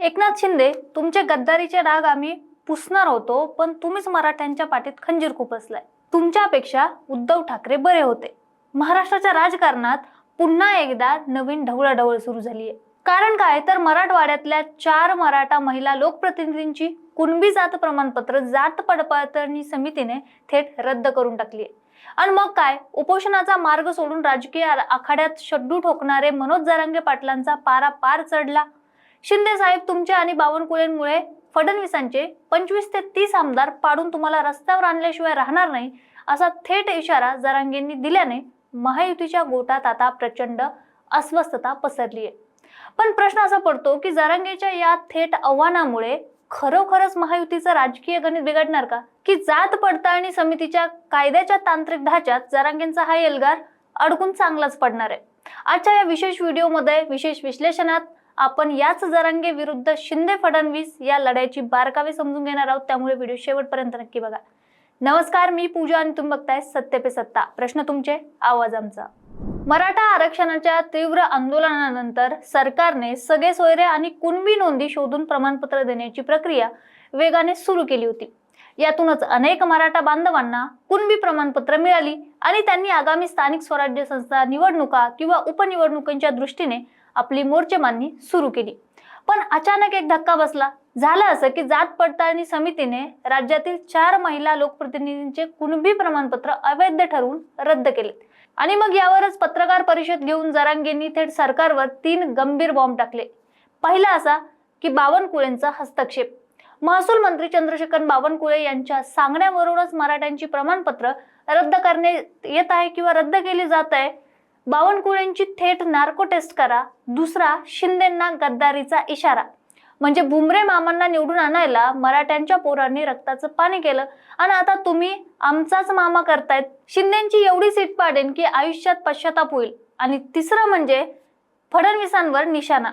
एकनाथ शिंदे, तुमचे गद्दारीचे डाग आम्ही पुसणार होतो, पण तुम्हीच मराठ्यांच्या पाठीत खंजीर खुपसलाय. तुमच्यापेक्षा उद्धव ठाकरे बरे होते. महाराष्ट्राच्या राजकारणात पुन्हा एकदा नवीन ढवळाढवळ सुरू झाली आहे. कारण काय तर मराठवाड्यातल्या 4 मराठा महिला लोकप्रतिनिधींची कुणबी जात प्रमाणपत्र जात पडताळणी समितीने थेट रद्द करून टाकली आहे. आणि मग काय, उपोषणाचा मार्ग सोडून राजकीय आखाड्यात शड्डू ठोकणारे मनोज जरांगे पाटलांचा पारा पार चढला. शिंदे साहेब, तुमच्या आणि बावनकुळेंमुळे फडणवीसांचे 25 ते 30 आमदार पाडून तुम्हाला रस्त्यावर आणल्याशिवाय राहणार नाही, असा थेट इशारा जरांगेंनी दिल्याने महायुतीच्या गोटात आता प्रचंड अस्वस्थता पसरली आहे. पण प्रश्न असा पडतो की जरांगेच्या या थेट आव्हानामुळे खरोखरच महायुतीचं राजकीय गणित बिघडणार का, की जात पडताळणी समितीच्या कायद्याच्या तांत्रिक ढाच्यात जरांगेंचा हा एल्गार अडकून चांगलाच पडणार आहे. आजच्या या विशेष व्हिडिओमध्ये विशेष विश्लेषणात आपण याच जरांगे विरुद्ध शिंदे फडणवीस या लढ्याची बारकावे समजून घेणार आहोत, त्यामुळे व्हिडिओ शेवटपर्यंत नक्की बघा. नमस्कार, मी पूजा आणि तुम्ही बघताय सत्य पे सत्ता. प्रश्न तुमचे, आवाज आमचा. मराठा आरक्षणाच्या तीव्र आंदोलनानंतर सरकारने सगळे सोयरे आणि कुणबी नोंदी शोधून प्रमाणपत्र देण्याची प्रक्रिया वेगाने सुरू केली होती. यातूनच अनेक मराठा बांधवांना कुणबी प्रमाणपत्र मिळाली आणि त्यांनी आगामी स्थानिक स्वराज्य संस्था निवडणुका किंवा उपनिवडणुकांच्या दृष्टीने आपली मोर्चेबांधणी सुरू केली. पण अचानक एक धक्का बसला. झालं असं की जात पडताळणी समितीने राज्यातील 4 महिला लोकप्रतिनिधींचे कुणबी प्रमाणपत्र अवैध ठरवून रद्द केले. आणि मग यावरच पत्रकार परिषद घेऊन जरांगेंनी थेट सरकारवर 3 गंभीर बॉम्ब टाकले. पहिला असा की बावनकुळेंचा हस्तक्षेप. महसूल मंत्री चंद्रशेखर बावनकुळे यांच्या सांगण्यावरूनच मराठ्यांची प्रमाणपत्र रद्द करण्यात येत आहे किंवा रद्द केली जात आहे. बावनकुळेंची थेट नार्को टेस्ट करा. दुसरा, शिंदेंना गद्दारीचा इशारा. म्हणजे भुमरे मामांना निवडून आणायला मराठ्यांच्या पोरांनी रक्ताचं पाणी केलं आणि आता तुम्ही आमचाच मामा करतायत. शिंदेंची एवढी सीट पाडेन की आयुष्यात पश्चाताप होईल. आणि तिसरं म्हणजे फडणवीसांवर निशाणा.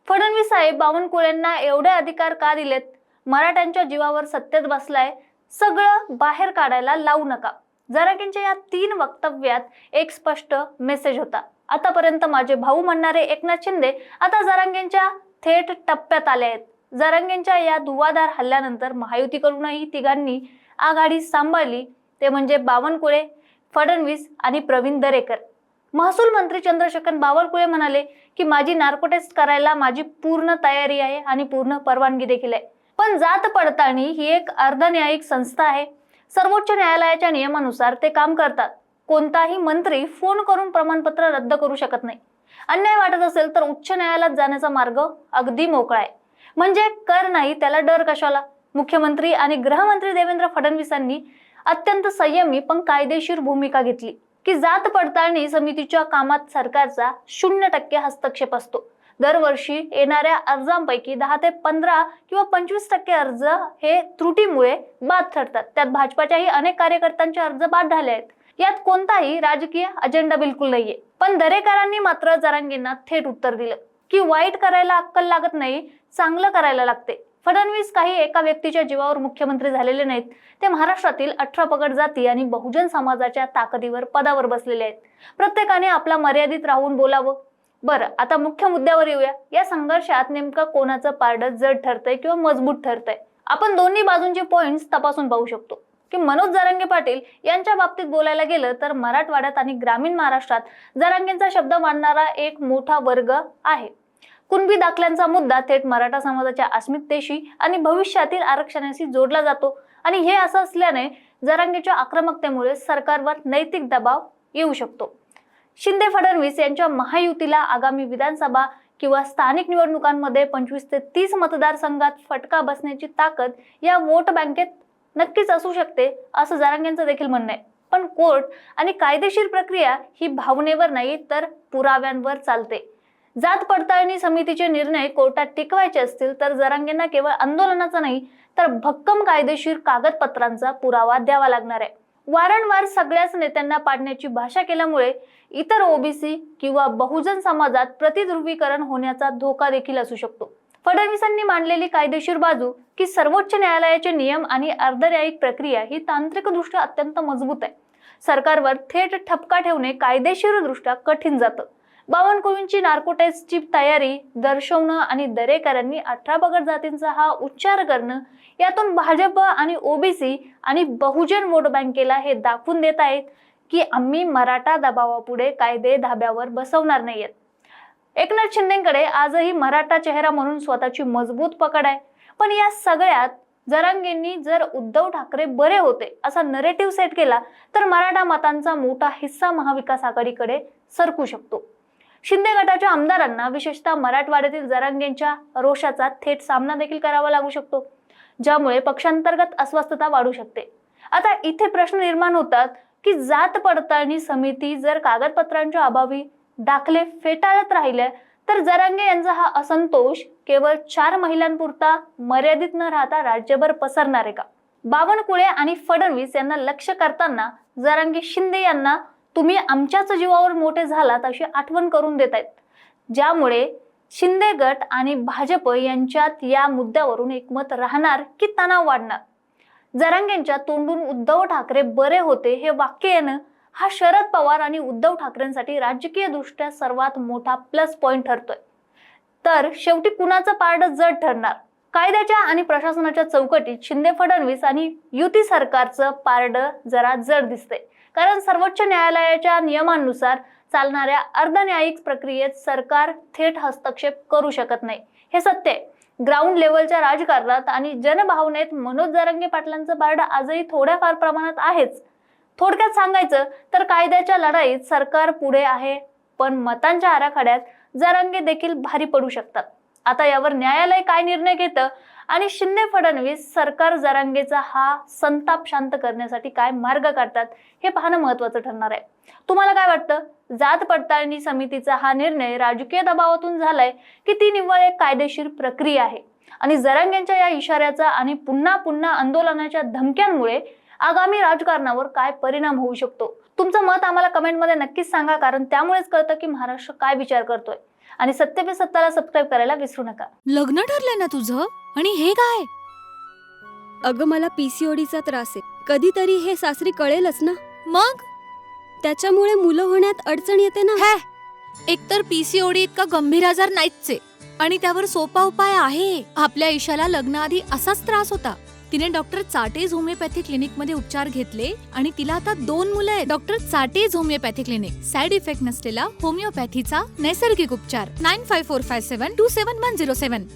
फडणवीस साहेब, बावनकुळेंना एवढे अधिकार का दिलेत? मराठ्यांच्या जीवावर सत्तेत बसलाय, सगळं बाहेर काढायला लावू नका. जरांगेंच्या या 3 वक्तव्यात एक स्पष्ट मेसेज होता. आतापर्यंत माझे भाऊ म्हणणारे एकनाथ शिंदे आता जरांगेंच्या थेट टप्प्यात आले आहेत. जरांगेंच्या या धुवाधार हल्ल्यानंतर महायुतीकडूनही तिघांनी आघाडी सांभाळली, ते म्हणजे बावनकुळे, फडणवीस आणि प्रवीण दरेकर. महसूल मंत्री चंद्रशेखर बावनकुळे म्हणाले की माझी नार्को टेस्ट करायला माझी पूर्ण तयारी आहे आणि पूर्ण परवानगी देखील आहे. पण जात पडताळणी ही एक अर्धन्यायिक संस्था आहे. सर्वोच्च न्यायालयाच्या नियमानुसार ते काम करतात. कोणताही मंत्री फोन करून प्रमाणपत्र रद्द करू शकत नाही. अन्याय वाटत असेल तर उच्च न्यायालयात जाण्याचा मार्ग अगदी मोकळा आहे. म्हणजे कर नाही त्याला डर कशाला. मुख्यमंत्री आणि गृहमंत्री देवेंद्र फडणवीसांनी अत्यंत संयमी पण कायदेशीर भूमिका घेतली की जात पडताळणी समितीच्या कामात सरकारचा 0% हस्तक्षेप असतो. दरवर्षी येणाऱ्या अर्जांपैकी 10 ते 15 किंवा 25% अर्ज हे त्रुटीमुळे बाद ठरतात. त्यात भाजपाच्याही अनेक कार्यकर्त्यांचे अर्ज बाद झाले आहेत. यात कोणताही राजकीय अजेंडा बिलकुल नाहीये. पण दरेकरांनी मात्र जरांगेंना थेट उत्तर दिलं की वाईट करायला अक्कल लागत नाही, चांगलं करायला लागते. फडणवीस काही एका व्यक्तीच्या जीवावर मुख्यमंत्री झालेले नाहीत. ते महाराष्ट्रातील 18 पगड जाती आणि बहुजन समाजाच्या ताकदीवर पदावर बसलेले आहेत. प्रत्येकाने आपला मर्यादित राहून बोलावं. बरं, आता मुख्य मुद्द्यावर येऊया. या संघर्षात नेमकं कोणाचं पारडं जड ठरतंय किंवा मजबूत ठरतंय? आपण दोन्ही बाजूंचे पॉइंट्स तपासून पाहू शकतो की मनोज जरांगे पाटील यांच्या बाबतीत बोलायला गेलं तर मराठवाड्यात आणि ग्रामीण महाराष्ट्रात जरांगेंचा शब्द मांडणारा एक मोठा वर्ग आहे. कुणबी दाखल्यांचा मुद्दा थेट मराठा समाजाच्या अस्मितेशी आणि भविष्यातील आरक्षणाशी जोडला जातो. आणि हे असं असल्याने जरांगेच्या आक्रमकतेमुळे सरकारवर नैतिक दबाव येऊ शकतो. शिंदे फडणवीस यांच्या महायुतीला आगामी विधानसभा किंवा स्थानिक निवडणुकांमध्ये 25 ते 30 मतदारसंघात फटका बसण्याची ताकद या वोट बँकेत नक्कीच असू शकते, असं जरांगेंचं देखील म्हणणं आहे. पण कोर्ट आणि कायदेशीर प्रक्रिया ही भावनेवर नाही तर पुराव्यांवर चालते. जात पडताळणी समितीचे निर्णय कोर्टात टिकवायचे असतील तर जरांगेंना केवळ आंदोलनाचा नाही तर भक्कम कायदेशीर कागदपत्रांचा पुरावा द्यावा लागणार आहे. वारंवार सगळ्याच नेत्यांना पाडण्याची भाषा केल्यामुळे इतर ओबीसी किंवा बहुजन समाजात प्रतिध्रुवीकरण होण्याचा धोका देखील असू शकतो. फडणवीसांनी मांडलेली कायदेशीर बाजू की सर्वोच्च न्यायालयाचे नियम आणि अर्धन्यायिक प्रक्रिया ही तांत्रिकदृष्ट्या अत्यंत मजबूत आहे. सरकारवर थेट ठपका ठेवणे कायदेशीरदृष्ट्या कठीण जातं. बावनकुळेंची नार्को टेस्टची तयारी दर्शवणं आणि दरेकरांनी 18 पगड जातींचा हा उच्चार करणं, यातून भाजप आणि ओबीसी आणि बहुजन वोट बँकेला हे दाखवून देत आहेत की आम्ही मराठा दबावापुढे कायदे धाब्यावर बसवणार नाहीयेत. एकनाथ शिंदेकडे आजही मराठा चेहरा म्हणून स्वतःची मजबूत पकड आहे. पण या सगळ्यात जरांगेंनी जर उद्धव ठाकरे बरे होते असा नरेटिव्ह सेट केला तर मराठा मतांचा मोठा हिस्सा महाविकास आघाडीकडे सरकू शकतो. शिंदे गटाच्या आमदारांना विशेषतः मराठवाड्यातील जरांगेंच्या रोषाचा थेट सामना देखील करावा लागू शकतो, ज्यामुळे पक्षांतर्गत अस्वस्थता वाढू शकते. आता इथे प्रश्न निर्माण होतात की जात पडताळणी समिती जर कागदपत्रांच्या अभावी दाखले फेटाळत राहिले तर जरांगे यांचा हा असंतोष केवळ 4 महिलांपुरता मर्यादित न राहता राज्यभर पसरणार आहे का? बावनकुळे आणि फडणवीस यांना लक्ष्य करताना जरांगे शिंदे यांना तुम्ही आमच्याच जीवावर मोठे झालात अशी आठवण करून देत आहेत, ज्यामुळे शिंदे गट आणि भाजप यांच्यात या मुद्द्यावरून एकमत राहणार की तणाव वाढणार? जरांगेंच्या तोंडून उद्धव ठाकरे बरे होते हे वाक्य येणं हा शरद पवार आणि उद्धव ठाकरेंसाठी राजकीय दृष्ट्या सर्वात मोठा प्लस पॉइंट ठरतोय. तर शेवटी कुणाचं पारडं जड ठरणार? कायद्याच्या आणि प्रशासनाच्या चौकटीत शिंदे फडणवीस आणि युती सरकारचं पारडं जरा जड दिसतंय, कारण सर्वोच्च न्यायालयाच्या नियमांनुसार चालणाऱ्या अर्धन्यायिक प्रक्रियेत सरकार थेट हस्तक्षेप करू शकत नाही. हे सत्य आहे. ग्राउंड लेवलच्या राजकारणात आणि जनभावनेत मनोज जरांगे पाटलांचं पारडं आजही थोड्याफार प्रमाणात आहेच. थोडक्यात सांगायचं तर कायद्याच्या लढाईत सरकार पुढे आहे, पण मतांच्या आराखड्यात जरांगे देखील भारी पडू शकतात. आता यावर न्यायालय काय निर्णय घेतं आणि शिंदे फडणवीस सरकार जरांगेचा हा संताप शांत करण्यासाठी काय मार्ग काढतात हे पाहणं महत्त्वाचं ठरणार आहे. तुम्हाला काय वाटतं? जात पडताळणी समितीचा हा निर्णय राजकीय दबावातून झालाय की ती निव्वळ एक कायदेशीर प्रक्रिया आहे? आणि जरांगेंच्या या इशाऱ्याचा आणि पुन्हा पुन्हा आंदोलनाच्या धमक्यांमुळे आगामी राजकारणावर काय परिणाम होऊ शकतो? तुमचं मत आम्हाला कमेंटमध्ये नक्कीच सांगा, कारण त्यामुळेच कळतं की महाराष्ट्र काय विचार करतोय. आणि सत्य पे सत्ताला सबस्क्राईब करायला विसरू नका. लग्न ठरलंय ना तुझं? आणि हे काय? अगं मला पीसीओडीचा त्रास आहे. कधीतरी हे सासरी कळेलच ना. मग त्याच्यामुळे मुलं होण्यात अडचण येते ना. हे एकतर पीसीओडी इतका गंभीर आजार नाहीच आहे आणि त्यावर सोपा उपाय आहे. आपल्या ईशाला लग्नाआधी असाच त्रास होता. तिने डॉक्टर चाटेज होमिओपॅथी क्लिनिक मध्ये उपचार घेतले आणि तिला आता 2 मुलं आहेत. डॉक्टर चाटेज होमिओपॅथी क्लिनिक, साइड इफेक्ट नसलेला होमिओपॅथीचा नैसर्गिक उपचार. 9545727107